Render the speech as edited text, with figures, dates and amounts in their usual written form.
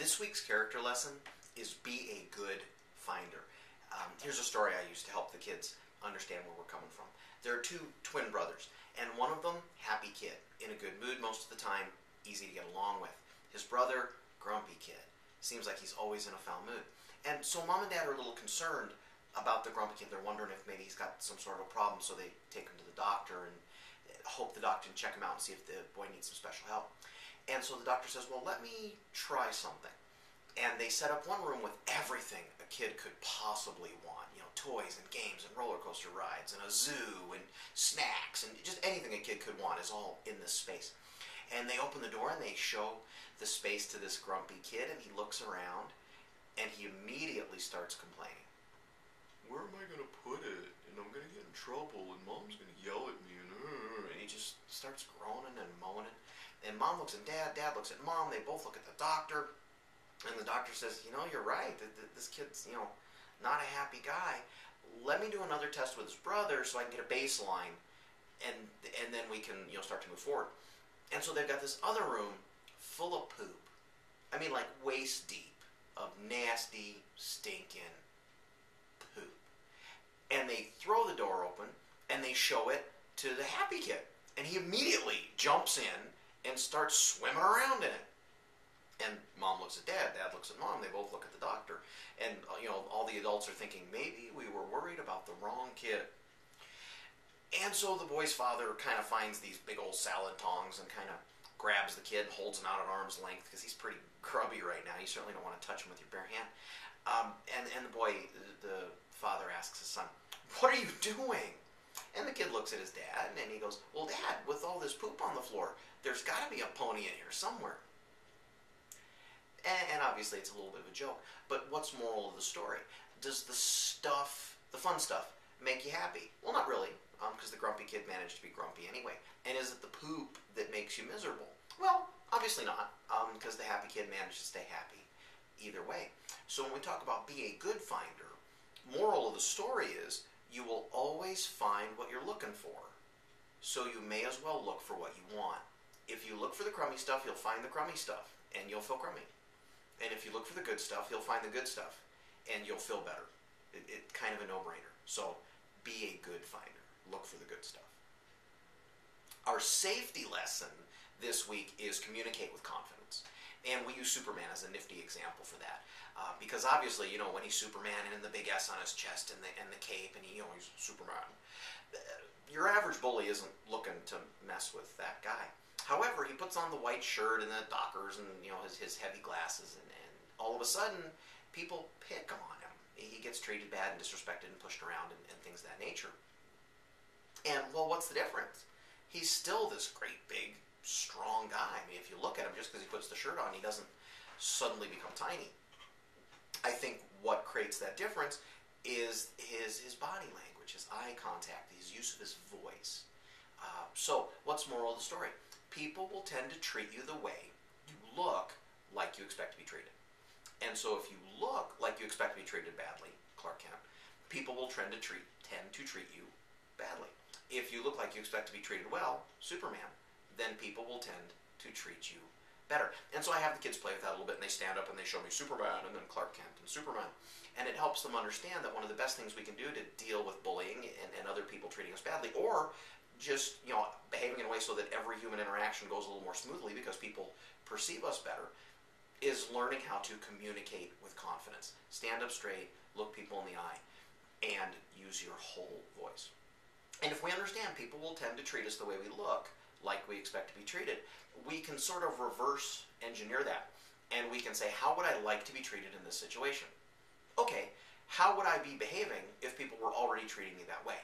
This week's character lesson is be a good finder. Here's a story I used to help the kids understand where we're coming from. There are two twin brothers, and one of them, happy kid, in a good mood most of the time, easy to get along with. His brother, grumpy kid. Seems like he's always in a foul mood. And so mom and dad are a little concerned about the grumpy kid. They're wondering if maybe he's got some sort of a problem, so they take him to the doctor and hope the doctor can check him out and see if the boy needs some special help. And so the doctor says, well, let me try something. And they set up one room with everything a kid could possibly want. You know, toys and games and roller coaster rides and a zoo and snacks and just anything a kid could want is all in this space. And they open the door and they show the space to this grumpy kid, and he looks around and he immediately starts complaining. Where am I going to put it? And I'm going to get in trouble and mom's going to yell at me. And he just starts groaning and moaning. And mom looks at dad, dad looks at mom, they both look at the doctor. And the doctor says, you know, you're right. This kid's, you know, not a happy guy. Let me do another test with his brother so I can get a baseline, and then we can, you know, start to move forward. And so they've got this other room full of poop. I mean, like waist deep of nasty, stinking poop. And they throw the door open and they show it to the happy kid. And he immediately jumps in and starts swimming around in it. And mom looks at dad, dad looks at mom, they both look at the doctor. And, you know, all the adults are thinking, maybe we were worried about the wrong kid. And so the boy's father kind of finds these big old salad tongs and kind of grabs the kid, holds him out at arm's length, because he's pretty grubby right now. You certainly don't want to touch him with your bare hand. And the boy, the father asks his son, what are you doing? And the kid looks at his dad, and he goes, well, Dad, with all this poop on the floor, there's got to be a pony in here somewhere. And obviously it's a little bit of a joke, but what's moral of the story? Does the stuff, the fun stuff, make you happy? Well, not really, because the grumpy kid managed to be grumpy anyway. And is it the poop that makes you miserable? Well, obviously not, because the happy kid managed to stay happy either way. So when we talk about be a good finder, moral of the story is you will always find what you're looking for. So you may as well look for what you want. If you look for the crummy stuff, you'll find the crummy stuff, and you'll feel crummy. And if you look for the good stuff, you'll find the good stuff, and you'll feel better. It's kind of a no-brainer. So be a good finder. Look for the good stuff. Our safety lesson this week is communicate with confidence. And we use Superman as a nifty example for that. Because obviously, you know, when he's Superman and the big S on his chest and the cape, and he, you know, he's Superman. Your average bully isn't looking to mess with that guy. However, he puts on the white shirt and the Dockers and, you know, his heavy glasses, and all of a sudden, people pick on him. He gets treated bad and disrespected and pushed around and things of that nature. And, well, what's the difference? He's still this great, big, strong guy. I mean, if you look at him, just because he puts the shirt on, he doesn't suddenly become tiny. I think what creates that difference is his body language, his eye contact, his use of his voice. So, what's the moral of the story? People will tend to treat you the way you look like you expect to be treated. And so if you look like you expect to be treated badly, Clark Kent, people will tend to treat you badly. If you look like you expect to be treated well, Superman, then people will tend to treat you better. And so I have the kids play with that a little bit, and they stand up and they show me Superman and then Clark Kent and Superman. And it helps them understand that one of the best things we can do to deal with bullying and other people treating us badly, or just, you know, behaving in a way so that every human interaction goes a little more smoothly because people perceive us better, is learning how to communicate with confidence. Stand up straight, look people in the eye, and use your whole voice. And if we understand people will tend to treat us the way we look, like we expect to be treated, we can sort of reverse engineer that. And we can say, how would I like to be treated in this situation? Okay, how would I be behaving if people were already treating me that way?